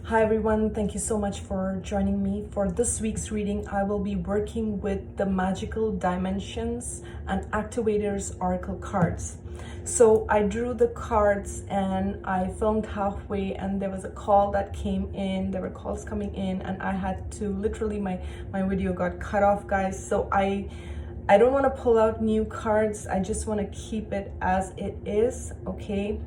Hi everyone, thank you so much for joining me. For this week's reading, I will be working with the Magical Dimensions and Activators Oracle cards. So I drew the cards and I filmed halfway, and there was a call that came in. There were calls coming in and I had to literally, my video got cut off, guys. So I don't want to pull out new cards. I just want to keep it as it is, okay?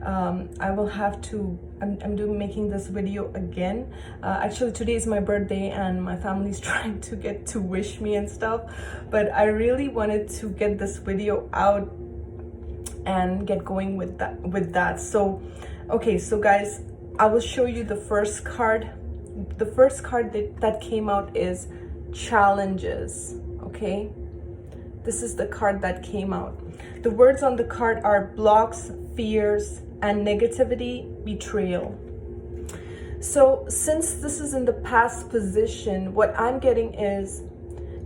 I will have to, I'm making this video again. Actually, today is my birthday and my family's trying to get to wish me and stuff. But I really wanted to get this video out and get going with that. So, okay, so guys, I will show you the first card. The first card that came out is Challenges, okay? This is the card that came out. The words on the card are blocks, fears, and negativity, betrayal. So since this is in the past position, what I'm getting is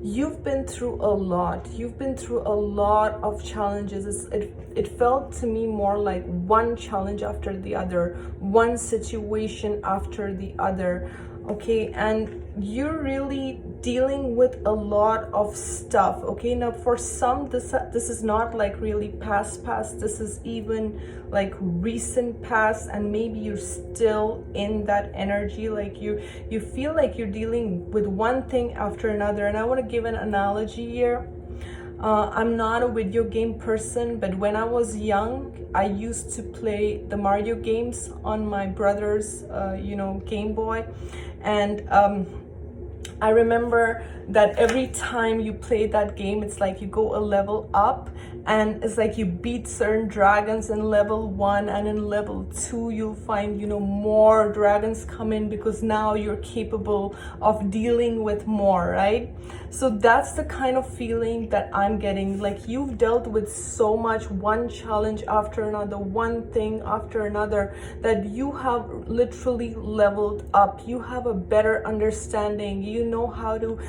you've been through a lot. You've been through a lot of challenges. It felt to me more like one challenge after the other, one situation after the other. Okay, and you're really dealing with a lot of stuff. Okay, now for some, this is not like really past. This is even like recent past, and maybe you're still in that energy. Like you feel like you're dealing with one thing after another. And I want to give an analogy here. I'm not a video game person, but when I was young, I used to play the Mario games on my brother's, Game Boy. And I remember that every time you play that game, it's like you go a level up, and it's like you beat certain dragons in level 1, and in level 2 you'll find more dragons come in, because now you're capable of dealing with more, right? So that's the kind of feeling that I'm getting. Like you've dealt with so much, one challenge after another, one thing after another, that you have literally leveled up. You have a better understanding. You know how to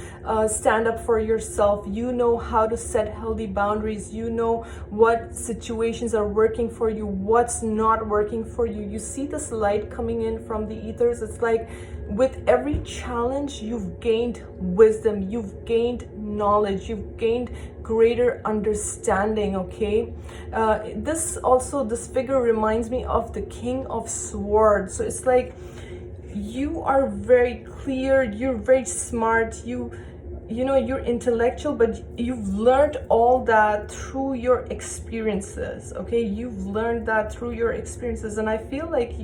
stand up for yourself. You know how to set healthy boundaries. You know what situations are working for you, what's not working for you. You see this light coming in from the ethers. It's like with every challenge, you've gained wisdom, you've gained knowledge, you've gained greater understanding, okay? This figure reminds me of the King of Swords. So it's like you are very clear, you're very smart, you're intellectual, but you've learned all that through your experiences, okay? You've learned that through your experiences. And I feel like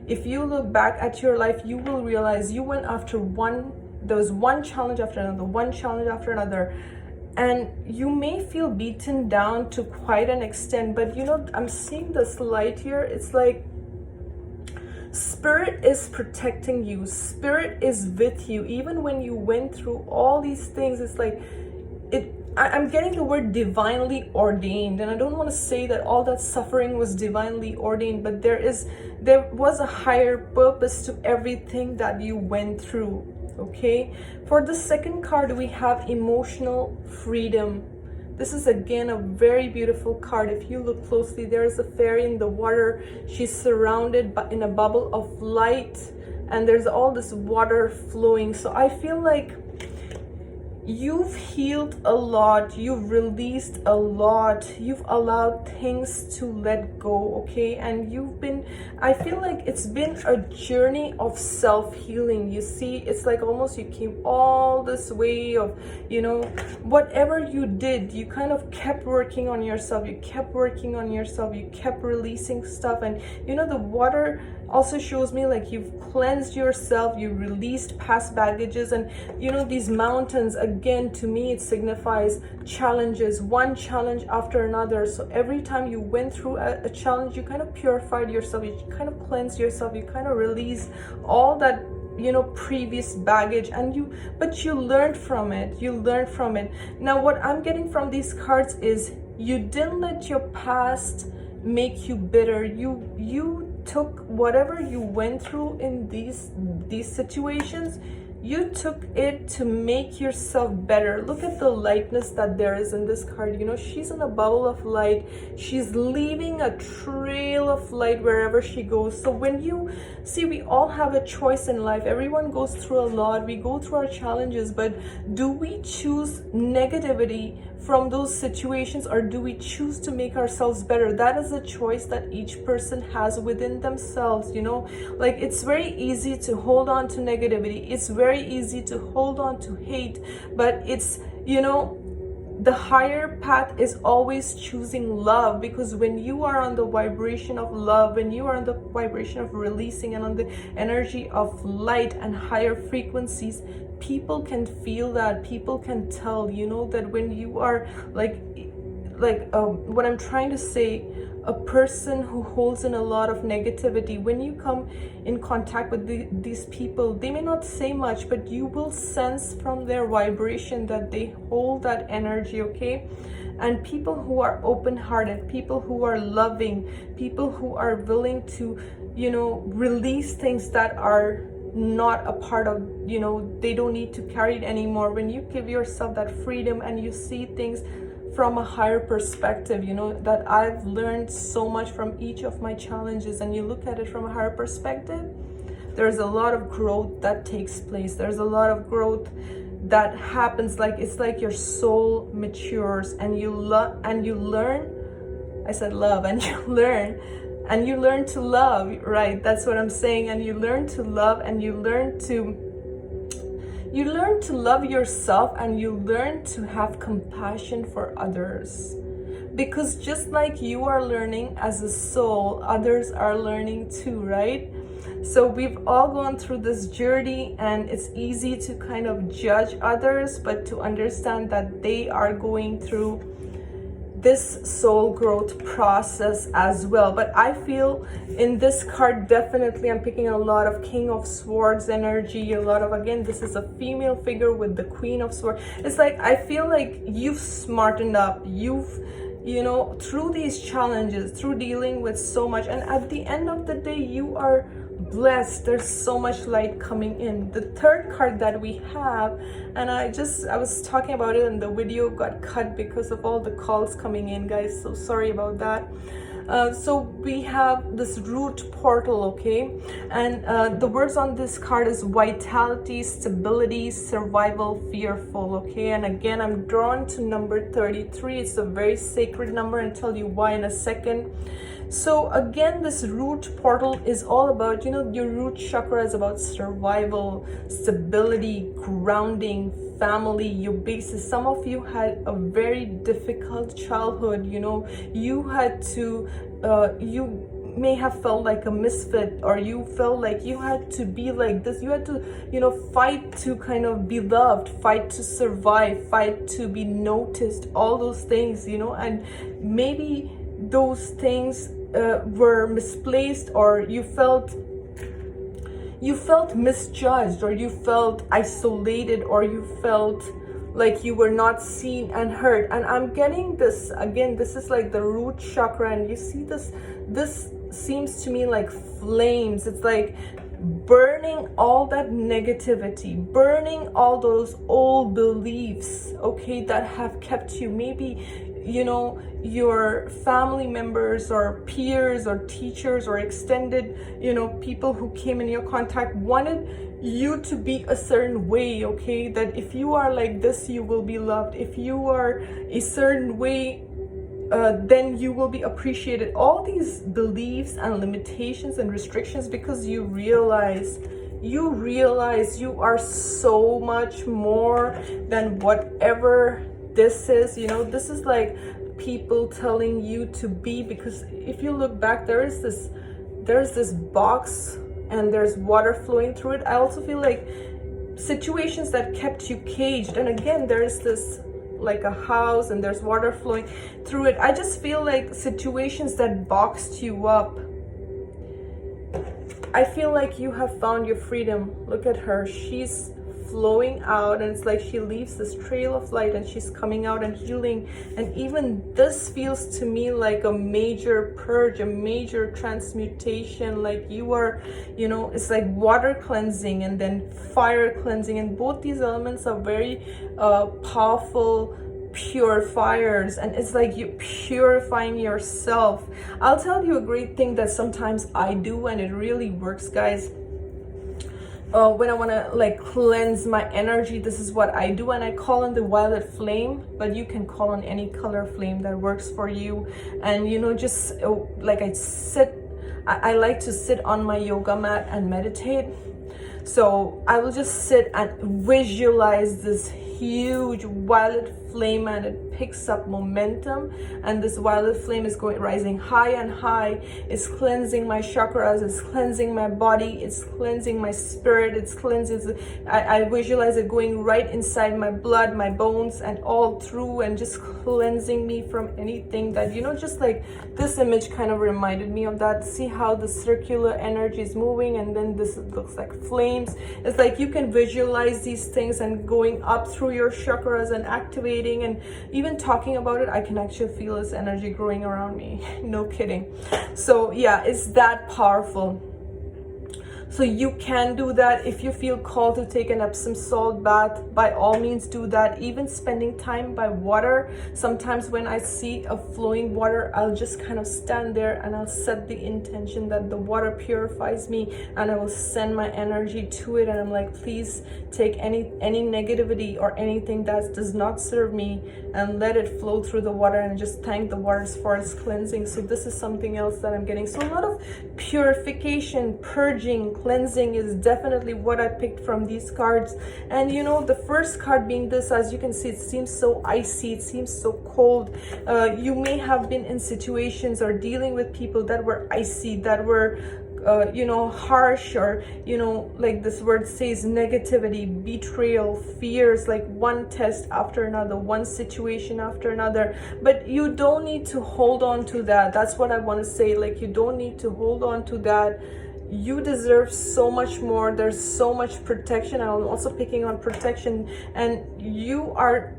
if you look back at your life, you will realize you went after there was one challenge after another, one challenge after another, and you may feel beaten down to quite an extent. But I'm seeing this light here. It's like Spirit is protecting you. Spirit is with you. Even when you went through all these things, it's like I'm getting the word divinely ordained. And I don't want to say that all that suffering was divinely ordained, but there was a higher purpose to everything that you went through. Okay, for the second card, we have Emotional Freedom. This is again a very beautiful card. If you look closely, there is a fairy in the water. She's surrounded in a bubble of light, and there's all this water flowing. So I feel like you've healed a lot, you've released a lot, you've allowed things to let go, okay? And I feel like it's been a journey of self-healing. You see, it's like almost you came all this way of, whatever you did, you kind of kept working on yourself, you kept working on yourself, you kept releasing stuff. And the water also shows me like you've cleansed yourself, you released past baggages. And these mountains, again, to me it signifies challenges, one challenge after another. So every time you went through a challenge, you kind of purified yourself, you kind of cleansed yourself, you kind of released all that previous baggage, but you learned from it. Now what I'm getting from these cards is you didn't let your past make you bitter. You took whatever you went through in these situations, You took it to make yourself better. Look at the lightness that there is in this card. You know, she's in a bubble of light. She's leaving a trail of light wherever she goes. So when you see, we all have a choice in life. Everyone goes through a lot. We go through our challenges, but do we choose negativity from those situations, or do we choose to make ourselves better? That is a choice that each person has within themselves. You know, like, it's very easy to hold on to negativity. It's very easy to hold on to hate, but it's, you know, the higher path is always choosing love, because when you are on the vibration of love, when you are on the vibration of releasing and on the energy of light and higher frequencies, people can feel that. People can tell, you know, that when you are what I'm trying to say, a person who holds in a lot of negativity, when you come in contact with these people, they may not say much, but you will sense from their vibration that they hold that energy, okay? And people who are open-hearted, people who are loving, people who are willing to, you know, release things that are not a part of, you know, they don't need to carry it anymore. When you give yourself that freedom and you see things from a higher perspective, you know, that I've learned so much from each of my challenges, and you look at it from a higher perspective, there's a lot of growth that takes place. There's a lot of growth that happens. Like, it's like your soul matures, and you learn. I said love, and you learn to love, right? That's what I'm saying. And you learn to love, and you learn to love yourself, and you learn to have compassion for others. Because just like you are learning as a soul, others are learning too, right? So we've all gone through this journey, and it's easy to kind of judge others, but to understand that they are going through this soul growth process as well. But I feel in this card, definitely I'm picking a lot of King of Swords energy, a lot of, again, this is a female figure with the Queen of Swords. It's like, I feel like you've smartened up, you know, through these challenges, through dealing with so much, and at the end of the day, you are blessed. There's so much light coming in. The third card that we have, and I was talking about it, and the video got cut because of all the calls coming in, guys, so sorry about that. So we have this root portal, okay? And the words on this card is vitality, stability, survival, fearful, okay? And again, I'm drawn to number 33. It's a very sacred number, and tell you why in a second. So again, this root portal is all about, you know, your root chakra is about survival, stability, grounding, family, your basis. Some of you had a very difficult childhood, you know, you had to, you may have felt like a misfit, or you felt like you had to be like this. You had to, you know, fight to kind of be loved, fight to survive, fight to be noticed, all those things, you know, and maybe those things were misplaced, or you felt misjudged, or you felt isolated, or you felt like you were not seen and heard. And I'm getting this again, this is like the root chakra, and you see this seems to me like flames. It's like burning all that negativity, burning all those old beliefs, okay, that have kept you, maybe, you know, your family members or peers or teachers or extended, you know, people who came in your contact wanted you to be a certain way, okay, that if you are like this, you will be loved. If you are a certain way, then you will be appreciated. All these beliefs and limitations and restrictions, because you realize you are so much more than whatever this is. You know, this is like people telling you to be, because if you look back, there's this box and there's water flowing through it. I also feel like situations that kept you caged, and again, there's this like a house and there's water flowing through it. I just feel like situations that boxed you up, I feel like you have found your freedom. Look at her, she's flowing out, and it's like she leaves this trail of light and she's coming out and healing. And even this feels to me like a major purge, a major transmutation. Like you are, you know, it's like water cleansing and then fire cleansing, and both these elements are very powerful purifiers, and it's like you purifying yourself. I'll tell you a great thing that sometimes I do, and it really works, guys. When I want to like cleanse my energy, this is what I do, and I call on the violet flame, but you can call on any color flame that works for you. And you know, just like I like to sit on my yoga mat and meditate. So I will just sit and visualize this huge violet flame, and it picks up momentum, and this violet flame is rising high and high. It's cleansing my chakras, it's cleansing my body, it's cleansing my spirit, it's cleansing. I visualize it going right inside my blood, my bones, and all through, and just cleansing me from anything that, you know, just like this image kind of reminded me of that. See how the circular energy is moving, and then this looks like flames. It's like you can visualize these things and going up through your chakras and activating. And even talking about it, I can actually feel this energy growing around me. No kidding. So yeah, it's that powerful. So you can do that. If you feel called to take an Epsom salt bath, by all means do that. Even spending time by water. Sometimes when I see a flowing water, I'll just kind of stand there and I'll set the intention that the water purifies me, and I will send my energy to it, and I'm like, please take any negativity or anything that does not serve me and let it flow through the water, and just thank the waters for its cleansing. So this is something else that I'm getting. So a lot of purification, purging, cleansing is definitely what I picked from these cards. And you know, the first card being this, as you can see, it seems so icy, it seems so cold. You may have been in situations or dealing with people that were icy, that were you know, harsh, or you know, like this word says, negativity, betrayal, fears, like one test after another, one situation after another. But you don't need to hold on to that. That's what I want to say. Like, you don't need to hold on to that. You deserve so much more. There's so much protection. I'm also picking on protection, and you are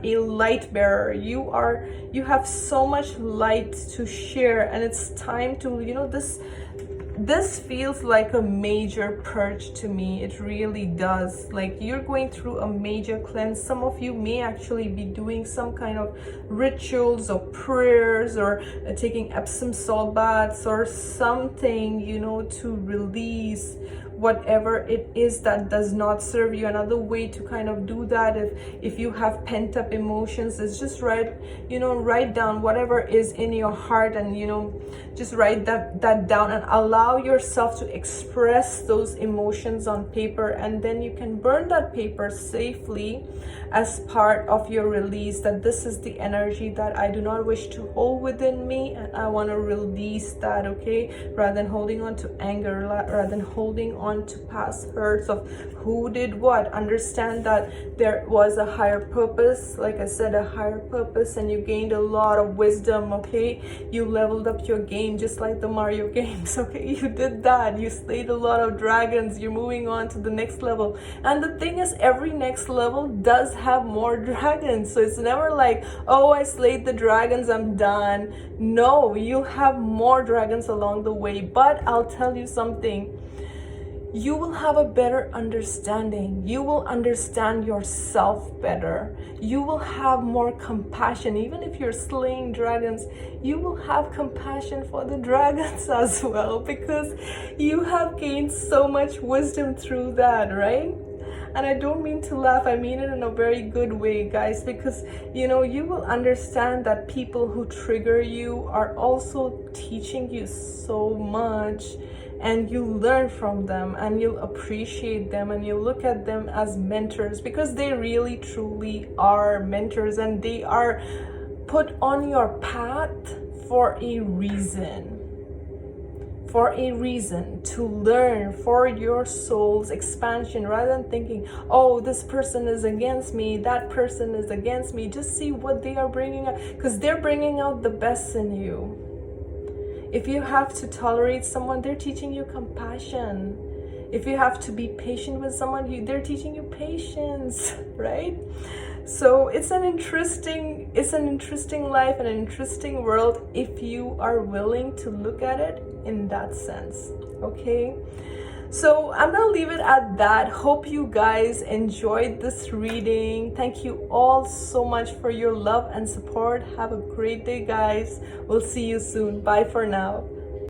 a light bearer. You have so much light to share, and it's time to, you know, this feels like a major purge to me. It really does. Like, you're going through a major cleanse. Some of you may actually be doing some kind of rituals or prayers, or taking Epsom salt baths or something, you know, to release whatever it is that does not serve you. Another way to kind of do that, if you have pent up emotions, is just write down whatever is in your heart, and you know, just write that down and allow yourself to express those emotions on paper, and then you can burn that paper safely as part of your release, that this is the energy that I do not wish to hold within me, and I want to release that, okay? Rather than holding on to anger, rather than holding on to past hurts of who did what. Understand that there was a higher purpose, like I said, a higher purpose, and you gained a lot of wisdom, okay? You leveled up your game just like the Mario games, okay? You did that. You slayed a lot of dragons. You're moving on to the next level. And the thing is, every next level does have more dragons. So it's never like, oh, I slayed the dragons, I'm done. No, you have more dragons along the way. But I'll tell you something. You will have a better understanding. You will understand yourself better. You will have more compassion. Even if you're slaying dragons, you will have compassion for the dragons as well, because you have gained so much wisdom through that, right? And I don't mean to laugh, I mean it in a very good way, guys, because you know, you will understand that people who trigger you are also teaching you so much. And you learn from them, and you appreciate them, and you look at them as mentors, because they really truly are mentors, and they are put on your path for a reason. For a reason, to learn, for your soul's expansion, rather than thinking, oh, this person is against me, that person is against me. Just see what they are bringing out, because they're bringing out the best in you. If you have to tolerate someone, they're teaching you compassion. If you have to be patient with someone, they're teaching you patience, right? So it's an interesting life and an interesting world if you are willing to look at it in that sense. Okay, so I'm gonna leave it at that. Hope you guys enjoyed this reading. Thank you all so much for your love and support. Have a great day, guys. We'll see you soon. Bye for now.